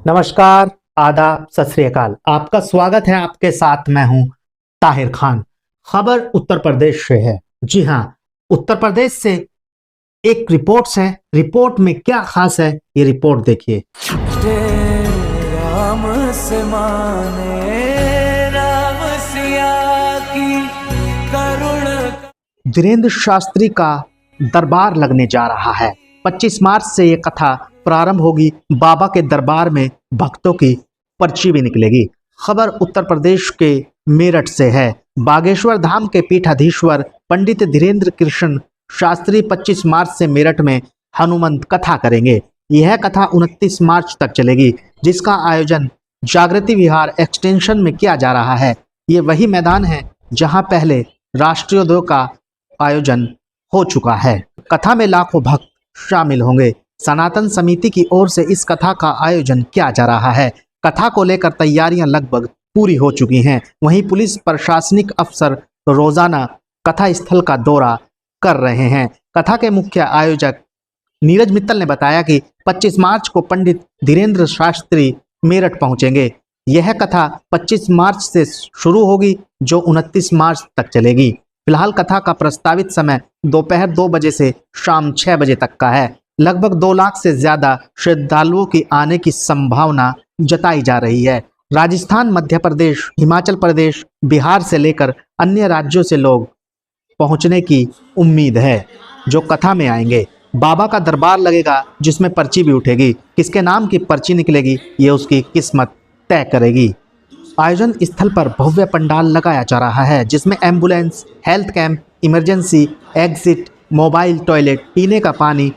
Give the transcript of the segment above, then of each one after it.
नमस्कार, आदाब, सत श्री अकाल। आपका स्वागत है। आपके साथ मैं हूं ताहिर खान। खबर उत्तर प्रदेश से है। जी हां, उत्तर प्रदेश से एक रिपोर्ट है। रिपोर्ट में क्या खास है, ये रिपोर्ट देखिए। राम से माने राम सिया की करुण। धीरेन्द्र शास्त्री का दरबार लगने जा रहा है। 25 मार्च से ये कथा प्रारंभ होगी। बाबा के दरबार में भक्तों की पर्ची भी निकलेगी। खबर उत्तर प्रदेश के मेरठ से है। बागेश्वर धाम के पीठाधीश्वर पंडित धीरेन्द्र कृष्ण शास्त्री 25 मार्च से मेरठ में हनुमंत कथा करेंगे। यह कथा 29 मार्च तक चलेगी, जिसका आयोजन जागृति विहार एक्सटेंशन में किया जा रहा है। ये वही मैदान है जहां पहले राष्ट्रीयोदय का आयोजन हो चुका है। कथा में लाखों भक्त शामिल होंगे। सनातन समिति की ओर से इस कथा का आयोजन किया जा रहा है। कथा को लेकर तैयारियां लगभग पूरी हो चुकी हैं। वहीं पुलिस प्रशासनिक अफसर रोजाना कथा स्थल का दौरा कर रहे हैं। कथा के मुख्य आयोजक नीरज मित्तल ने बताया कि 25 मार्च को पंडित धीरेन्द्र शास्त्री मेरठ पहुंचेंगे। यह कथा 25 मार्च से शुरू होगी, जो 29 मार्च तक चलेगी। फिलहाल कथा का प्रस्तावित समय दोपहर 2 बजे से शाम 6 बजे तक का है। लगभग 2 लाख से ज्यादा श्रद्धालुओं की आने की संभावना जताई जा रही है। राजस्थान, मध्य प्रदेश, हिमाचल प्रदेश, बिहार से लेकर अन्य राज्यों से लोग पहुंचने की उम्मीद है, जो कथा में आएंगे। बाबा का दरबार लगेगा, जिसमें पर्ची भी उठेगी। किसके नाम की पर्ची निकलेगी, ये उसकी किस्मत तय करेगी। आयोजन स्थल पर भव्य पंडाल लगाया जा रहा है, जिसमें ambulance, health camp, emergency exit, mobile toilet, पीने का पानी,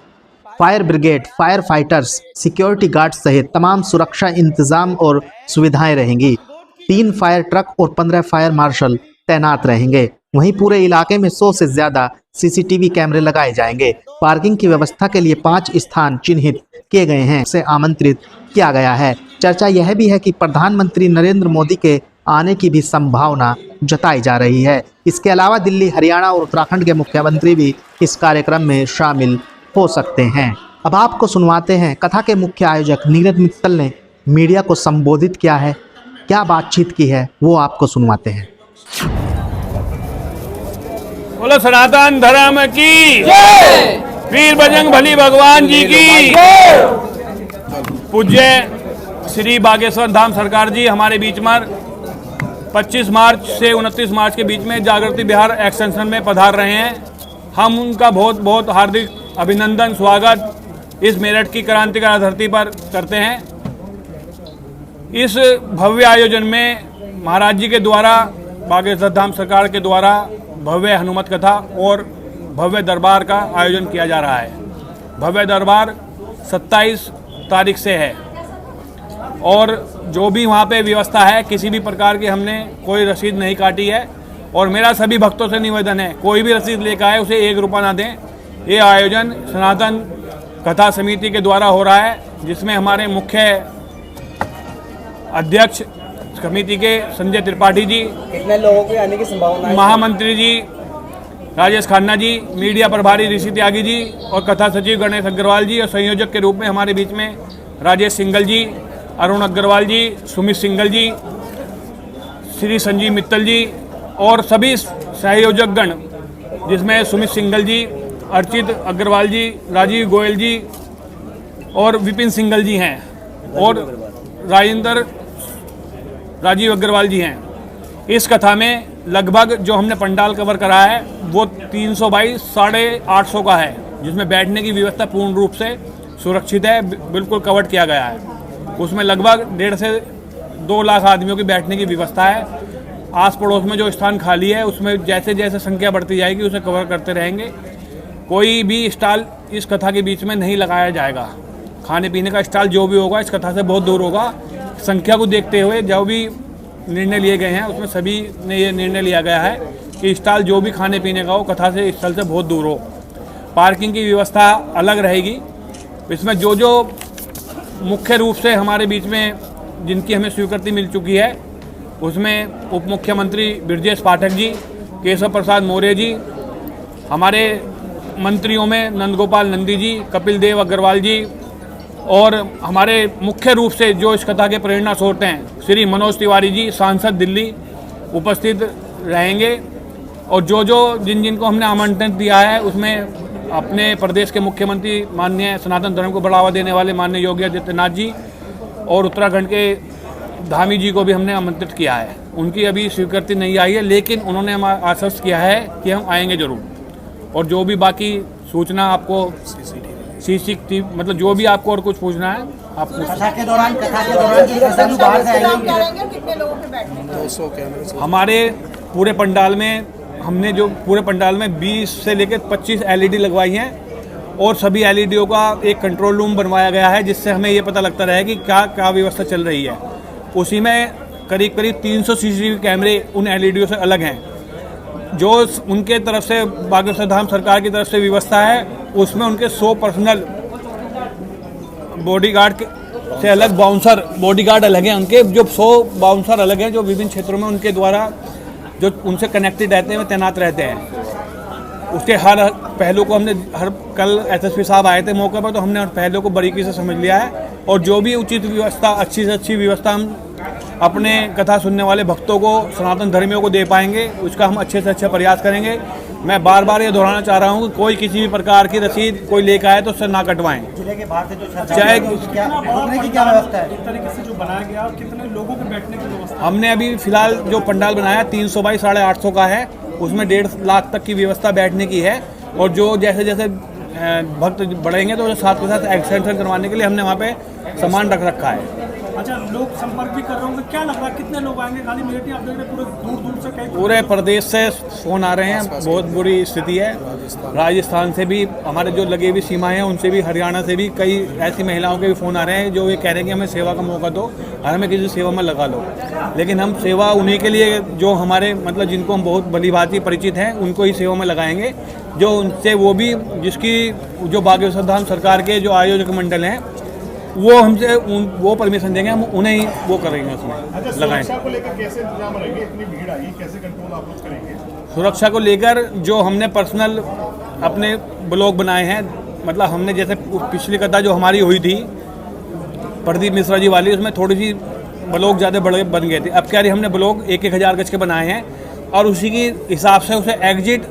fire brigade, fire fighters, security guard सहित तमाम सुरक्षा इंतजाम और सुविधाएं रहेंगी। 3 फायर ट्रक और 15 फायर मार्शल तैनात रहेंगे। वहीं पूरे इलाके में 100 से ज्यादा सीसीटीवी कैमरे लगाए जाएंगे। पार्किंग की व्यवस्था के लिए 5 स्थान चिन्हित किए गए हैं, से आमंत्रित किया गया है। चर्चा यह भी है कि प्रधानमंत्री नरेंद्र मोदी के आने की भी संभावना जताई जा रही है। इसके अलावा दिल्ली, हरियाणा और उत्तराखंड के मुख्यमंत्री भी इस कार्यक्रम में शामिल हो सकते हैं। अब आपको सुनवाते हैं कथा के मुख्य आयोजक नीरज मित्तल ने मीडिया को संबोधित किया है, क्या बातचीत की है, वो आपको सुनवाते हैं। बोलो सनातन धर्म की जय, वीर बजरंग बली भगवान जी की। पूज्य श्री बागेश्वर धाम सरकार जी हमारे बीच में 25 मार्च से 29 मार्च के बीच में जागृति विहार एक्सटेंशन में पधार रहे हैं। हम उनका बहुत बहुत हार्दिक अभिनंदन, स्वागत इस मेरठ की क्रांतिकारी धरती पर करते हैं। इस भव्य आयोजन में महाराज जी के द्वारा, बागेश्वर धाम सरकार के द्वारा भव्य हनुमत कथा और भव्य दरबार का आयोजन किया जा रहा है। भव्य दरबार 27 तारीख से है और जो भी वहाँ पे व्यवस्था है, किसी भी प्रकार की हमने कोई रसीद नहीं काटी है। और मेरा सभी भक्तों से निवेदन है, कोई भी रसीद लेकर आए उसे 1 रुपया ना दें। ये आयोजन सनातन कथा समिति के द्वारा हो रहा है, जिसमें हमारे मुख्य अध्यक्ष समिति के संजय त्रिपाठी जी, कितने लोगों के आने की संभावना है? महामंत्री जी राजेश खन्ना जी, मीडिया प्रभारी ऋषि त्यागी जी और कथा सचिव गणेश अग्रवाल जी, और संयोजक के रूप में हमारे बीच में राजेश सिंगल जी, अरुण अग्रवाल जी, सुमित सिंगल जी, श्री संजीव मित्तल जी और सभी सहयोजक गण, जिसमें सुमित सिंगल जी, अर्चित अग्रवाल जी, राजीव गोयल जी और विपिन सिंगल जी हैं और राजीव अग्रवाल जी हैं। इस कथा में लगभग जो हमने पंडाल कवर करा है वो 300 बाई 850 का है, जिसमें बैठने की व्यवस्था पूर्ण रूप से सुरक्षित है, बिल्कुल कवर किया गया है। उसमें लगभग 1.5 से 2 लाख आदमियों की बैठने की व्यवस्था है। आस पड़ोस में जो स्थान खाली है उसमें जैसे जैसे संख्या बढ़ती जाएगी उसे कवर करते रहेंगे। कोई भी स्टॉल इस कथा के बीच में नहीं लगाया जाएगा। खाने पीने का स्टॉल जो भी होगा इस कथा से बहुत दूर होगा। संख्या को देखते हुए जो भी निर्णय लिए गए हैं उसमें सभी ने ये निर्णय लिया गया है कि स्टॉल जो भी खाने पीने का हो कथा से स्थल से बहुत दूर हो। पार्किंग की व्यवस्था अलग रहेगी। इसमें जो मुख्य रूप से हमारे बीच में जिनकी हमें स्वीकृति मिल चुकी है उसमें उप मुख्यमंत्री ब्रजेश पाठक जी, केशव प्रसाद मौर्य जी, हमारे मंत्रियों में नंदगोपाल नंदी जी, कपिल देव अग्रवाल जी और हमारे मुख्य रूप से जो इस कथा के प्रेरणा स्रोत हैं श्री मनोज तिवारी जी सांसद दिल्ली उपस्थित रहेंगे। और जो जिन जिनको हमने आमंत्रण दिया है उसमें अपने प्रदेश के मुख्यमंत्री माननीय सनातन धर्म को बढ़ावा देने वाले माननीय योगी आदित्यनाथ जी और उत्तराखंड के धामी जी को भी हमने आमंत्रित किया है। उनकी अभी स्वीकृति नहीं आई है, लेकिन उन्होंने हम आश्वस्त किया है कि हम आएंगे जरूर। और जो भी बाकी सूचना आपको सीसीटीवी मतलब जो भी आपको और कुछ पूछना है आप कथा के दौरान जो श्रद्धालु बाहर से आएंगे कितने लोगों के बैठने हमारे पूरे पंडाल में हमने जो पूरे पंडाल में 20 से लेकर 25 एलईडी लगवाई हैं और सभी एलईडीओ का एक कंट्रोल रूम बनवाया गया है, जिससे हमें ये पता लगता रहे कि क्या क्या व्यवस्था चल रही है। उसी में करीब करीब 300 सीसीटीवी कैमरे उन एलईडीओ से अलग हैं। जो उनके तरफ से बागेश्वर धाम सरकार की तरफ से व्यवस्था है उसमें उनके 100 पर्सनल बॉडीगार्ड से अलग बाउंसर बॉडीगार्ड अलग हैं। उनके जो 100 बाउंसर अलग हैं जो विभिन्न क्षेत्रों में उनके द्वारा जो उनसे कनेक्टेड रहते हैं वे तैनात रहते हैं। उसके हर पहलू को हमने कल एसएसपी साहब आए थे मौके पर, तो हमने हर पहलू को बारीकी से समझ लिया है और जो भी उचित व्यवस्था अच्छी से अच्छी व्यवस्था हम अपने कथा सुनने वाले भक्तों को सनातन धर्मियों को दे पाएंगे उसका हम अच्छे से अच्छा प्रयास करेंगे। मैं बार बार ये दोहराना चाह रहा हूँ कि कोई किसी भी प्रकार की रसीद कोई लेकर आए तो उससे ना कटवाएं। जिले के बाहर से जो चाहे रुकने की क्या व्यवस्था है? एक तरीके से जो बनाया गया और कितने लोगों के बैठने की व्यवस्था? हमने अभी फिलहाल जो पंडाल बनाया 300 बाई 850 का है, उसमें 1.5 लाख तक की व्यवस्था बैठने की है। और जो जैसे जैसे भक्त बढ़ेंगे तो साथ के साथ एक्सटेंशन करवाने के लिए हमने वहाँ पे सामान रख रखा है। अच्छा, लोग संपर्क भी कर रहे होंगे, क्या लग रहा है कितने लोग आएंगे? खाली मिलिट्री आप देख रहे पूरे दूर दूर से कई पूरे प्रदेश से फोन आ रहे हैं, बहुत बुरी स्थिति है। राजस्थान से भी हमारे जो लगे हुई सीमाएं हैं उनसे भी, हरियाणा से भी कई ऐसी महिलाओं के भी फ़ोन आ रहे हैं जो ये कह रहे हैं कि हमें सेवा का मौका दो और हमें किसी सेवा में लगा लो। लेकिन हम सेवा उन्हीं के लिए जो हमारे मतलब जिनको हम बहुत भली भांति परिचित हैं उनको ही सेवा में लगाएंगे। जो उनसे वो भी जिसकी जो बागेश्वर धाम सरकार के जो आयोजक मंडल हैं वो हमसे वो परमिशन देंगे, हम उन्हें ही वो करेंगे उसमें लगाएंगे। सुरक्षा को लेकर कैसे इंतजाम रहेंगे? इतनी भीड़ आई, कैसे कंट्रोल आप लोग करेंगे? सुरक्षा को लेकर जो हमने पर्सनल अपने ब्लॉग बनाए हैं, मतलब हमने जैसे पिछली कथा जो हमारी हुई थी प्रदीप मिश्रा जी वाली, उसमें थोड़ी सी ब्लॉग ज़्यादा बड़े बन गए थे। अब क्या रही हमने ब्लॉग 1-1000 गज के बनाए हैं और उसी के हिसाब से उसे एग्जिट,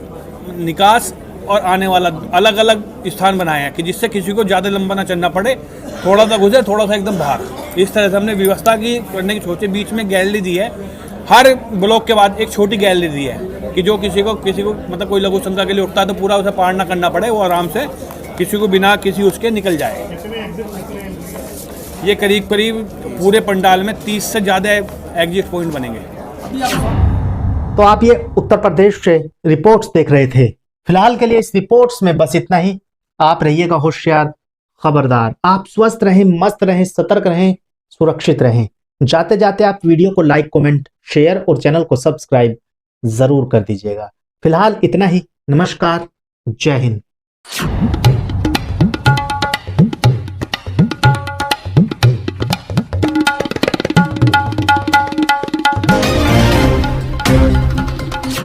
निकास और आने वाला अलग अलग स्थान बनाए हैं कि जिससे किसी को ज़्यादा लंबा ना चलना पड़े, थोड़ा सा गुजरे थोड़ा सा एकदम बाहर। इस तरह से हमने व्यवस्था की करने की सोचे। बीच में गैलरी दी है, हर ब्लॉक के बाद एक छोटी गैलरी दी है कि जो किसी को मतलब कोई लघु शंका के लिए उठता है तो पूरा उसे पार ना करना पड़े, वो आराम से किसी को बिना किसी उसके निकल जाए। ये करीब करीब पूरे पंडाल में 30 से ज़्यादा एग्जिट पॉइंट बनेंगे। तो आप ये उत्तर प्रदेश से रिपोर्ट्स देख रहे थे। फिलहाल के लिए इस रिपोर्ट्स में बस इतना ही। आप रहिएगा होशियार, खबरदार। आप स्वस्थ रहें, मस्त रहें, सतर्क रहें, सुरक्षित रहें। जाते जाते आप वीडियो को लाइक, कमेंट, शेयर और चैनल को सब्सक्राइब जरूर कर दीजिएगा। फिलहाल इतना ही। नमस्कार, जय हिंद।